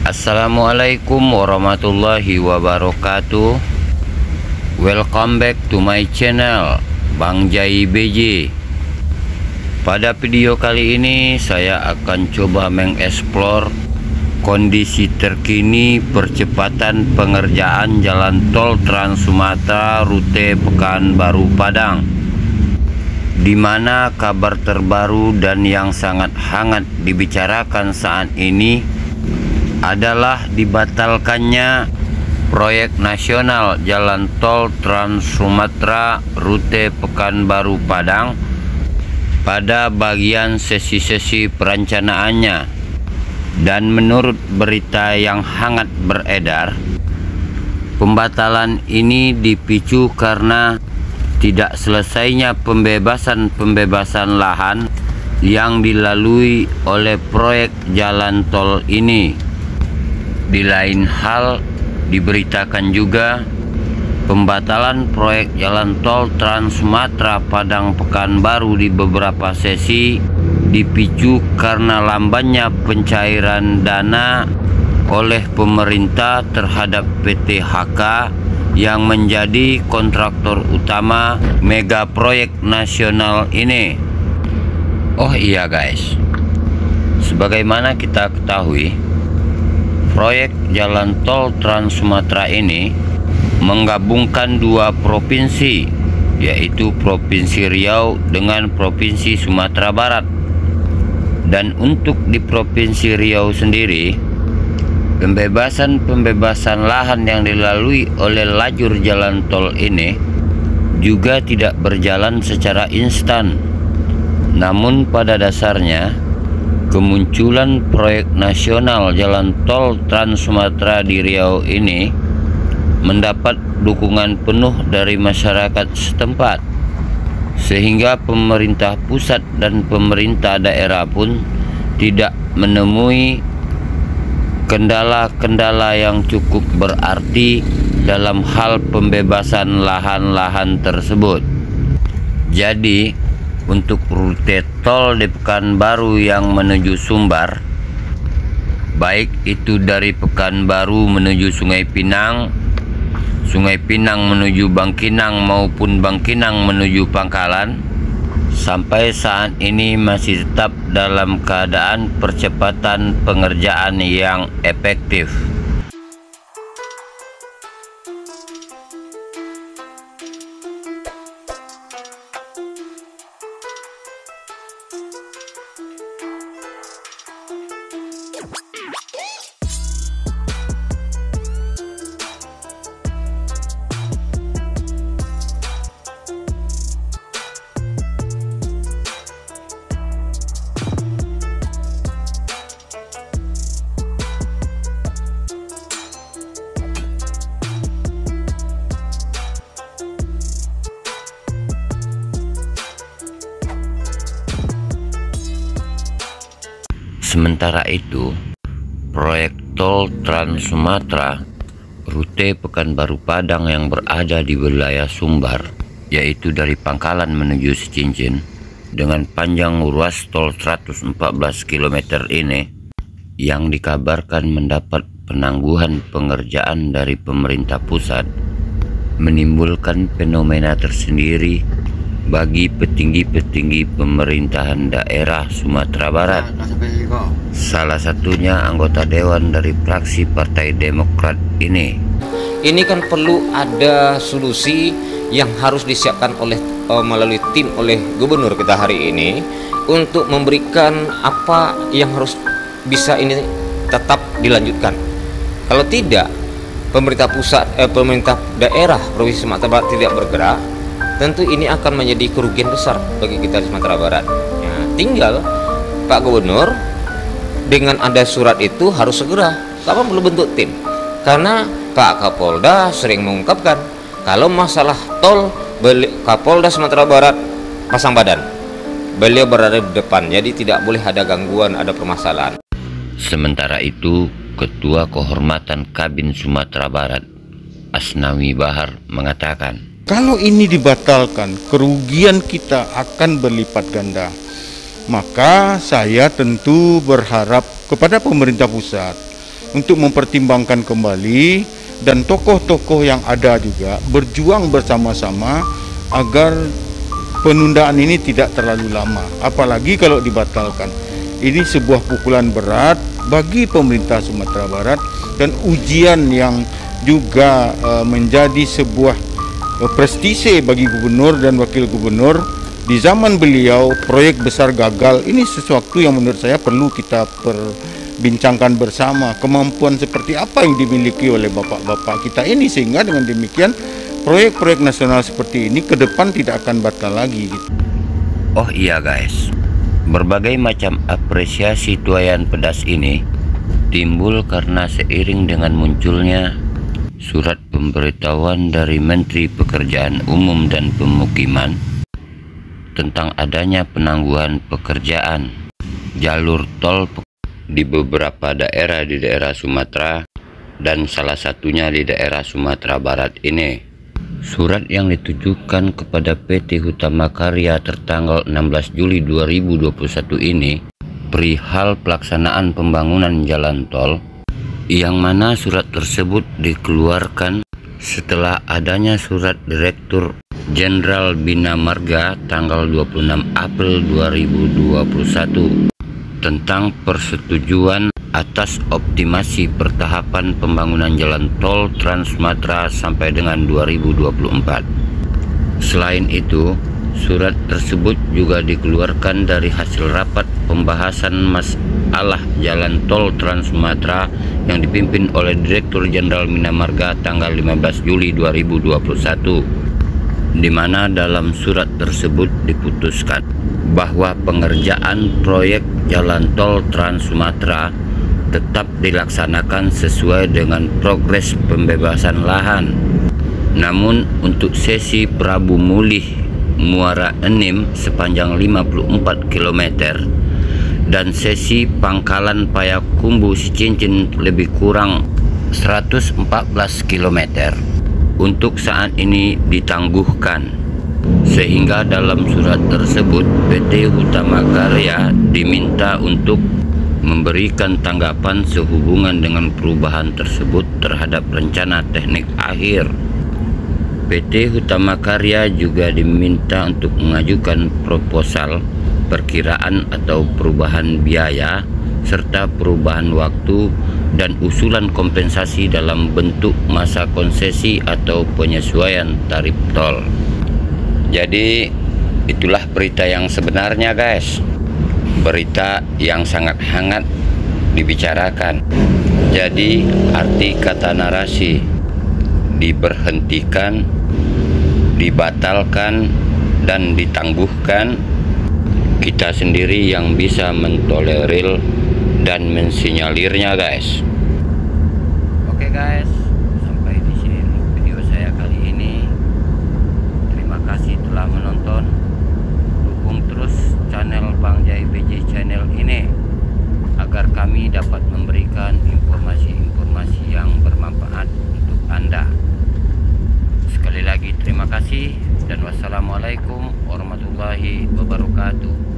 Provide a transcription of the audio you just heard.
Assalamualaikum warahmatullahi wabarakatuh. Welcome back to my channel Bang Jai BJ. Pada video kali ini saya akan coba mengeksplor kondisi terkini percepatan pengerjaan jalan tol Trans Sumatera rute Pekanbaru Padang, di mana kabar terbaru dan yang sangat hangat dibicarakan saat ini adalah dibatalkannya proyek nasional jalan tol Trans Sumatera rute Pekanbaru Padang pada bagian sesi-sesi perencanaannya. Dan menurut berita yang hangat beredar, pembatalan ini dipicu karena tidak selesainya pembebasan lahan yang dilalui oleh proyek jalan tol ini. Di lain hal, diberitakan juga pembatalan proyek jalan tol Trans Sumatera Padang Pekanbaru di beberapa sesi dipicu karena lambannya pencairan dana oleh pemerintah terhadap PT HK yang menjadi kontraktor utama mega proyek nasional ini. Oh iya guys, sebagaimana kita ketahui, proyek jalan tol Trans Sumatera ini menggabungkan dua provinsi, yaitu Provinsi Riau dengan Provinsi Sumatera Barat. Dan untuk di Provinsi Riau sendiri, pembebasan lahan yang dilalui oleh lajur jalan tol ini juga tidak berjalan secara instan. Namun pada dasarnya, kemunculan proyek nasional jalan tol Trans Sumatera di Riau ini mendapat dukungan penuh dari masyarakat setempat, sehingga pemerintah pusat dan pemerintah daerah pun tidak menemui kendala-kendala yang cukup berarti dalam hal pembebasan lahan-lahan tersebut. Jadi untuk rute tol di Pekanbaru yang menuju Sumbar, baik itu dari Pekanbaru menuju Sungai Pinang, Sungai Pinang menuju Bangkinang maupun Bangkinang menuju Pangkalan, sampai saat ini masih tetap dalam keadaan percepatan pengerjaan yang efektif. Sementara itu, proyek tol Trans Sumatera rute Pekanbaru Padang yang berada di wilayah Sumbar, yaitu dari Pangkalan menuju Secincin, dengan panjang ruas tol 114 km ini, yang dikabarkan mendapat penangguhan pengerjaan dari pemerintah pusat, menimbulkan fenomena tersendiri bagi petinggi-petinggi pemerintahan daerah Sumatera Barat. Salah satunya anggota dewan dari fraksi Partai Demokrat ini. Ini kan perlu ada solusi yang harus disiapkan melalui tim oleh gubernur kita hari ini untuk memberikan apa yang harus bisa ini tetap dilanjutkan. Kalau tidak, pemerintah pusat, pemerintah daerah Provinsi Sumatera Barat tidak bergerak, tentu ini akan menjadi kerugian besar bagi kita di Sumatera Barat. Ya, tinggal Pak Gubernur dengan ada surat itu harus segera, kapan perlu bentuk tim, karena Pak Kapolda sering mengungkapkan kalau masalah tol, Kapolda Sumatera Barat pasang badan, beliau berada di depan, jadi tidak boleh ada gangguan, ada permasalahan. Sementara itu, Ketua Kehormatan Kabin Sumatera Barat Asnawi Bahar mengatakan, kalau ini dibatalkan, kerugian kita akan berlipat ganda. Maka saya tentu berharap kepada pemerintah pusat untuk mempertimbangkan kembali, dan tokoh-tokoh yang ada juga berjuang bersama-sama agar penundaan ini tidak terlalu lama, apalagi kalau dibatalkan. Ini sebuah pukulan berat bagi pemerintah Sumatera Barat dan ujian yang juga menjadi sebuah prestise bagi gubernur dan wakil gubernur. Di zaman beliau proyek besar gagal. Ini sesuatu yang menurut saya perlu kita bincangkan bersama, kemampuan seperti apa yang dimiliki oleh bapak-bapak kita ini, sehingga dengan demikian proyek-proyek nasional seperti ini ke depan tidak akan batal lagi gitu. Oh iya guys, berbagai macam apresiasi tuayan pedas ini timbul karena seiring dengan munculnya surat pemberitahuan dari Menteri Pekerjaan Umum dan Pemukiman tentang adanya penangguhan pekerjaan jalur tol di beberapa daerah di daerah Sumatera, dan salah satunya di daerah Sumatera Barat ini. Surat yang ditujukan kepada PT Hutama Karya tertanggal 16 Juli 2021 ini perihal pelaksanaan pembangunan jalan tol, yang mana surat tersebut dikeluarkan setelah adanya surat Direktur Jenderal Bina Marga tanggal 26 April 2021 tentang persetujuan atas optimasi pertahapan pembangunan jalan tol Trans Sumatera sampai dengan 2024. Selain itu, surat tersebut juga dikeluarkan dari hasil rapat pembahasan masalah jalan tol Trans Sumatera yang dipimpin oleh Direktur Jenderal Bina Marga tanggal 15 Juli 2021, di mana dalam surat tersebut diputuskan bahwa pengerjaan proyek jalan tol Trans Sumatera tetap dilaksanakan sesuai dengan progres pembebasan lahan. Namun untuk sesi Prabu Mulih Muara Enim sepanjang 54 km dan sesi Pangkalan Payakumbuh Cicicin lebih kurang 114 km untuk saat ini ditangguhkan. Sehingga dalam surat tersebut PT Hutama Karya diminta untuk memberikan tanggapan sehubungan dengan perubahan tersebut terhadap rencana teknik akhir. PT Hutama Karya juga diminta untuk mengajukan proposal perkiraan atau perubahan biaya serta perubahan waktu dan usulan kompensasi dalam bentuk masa konsesi atau penyesuaian tarif tol. Jadi itulah berita yang sebenarnya guys, berita yang sangat hangat dibicarakan. Jadi arti kata narasi diberhentikan, dibatalkan, dan ditangguhkan, kita sendiri yang bisa mentolerir dan mensinyalirnya guys. Oke guys, sampai di sini dulu video saya kali ini. Terima kasih telah menonton. Dukung terus channel Bang Jai BJ channel ini agar kami dapat memberikan informasi-informasi yang bermanfaat untuk Anda. Sekali lagi terima kasih dan wassalamualaikum warahmatullahi wabarakatuh.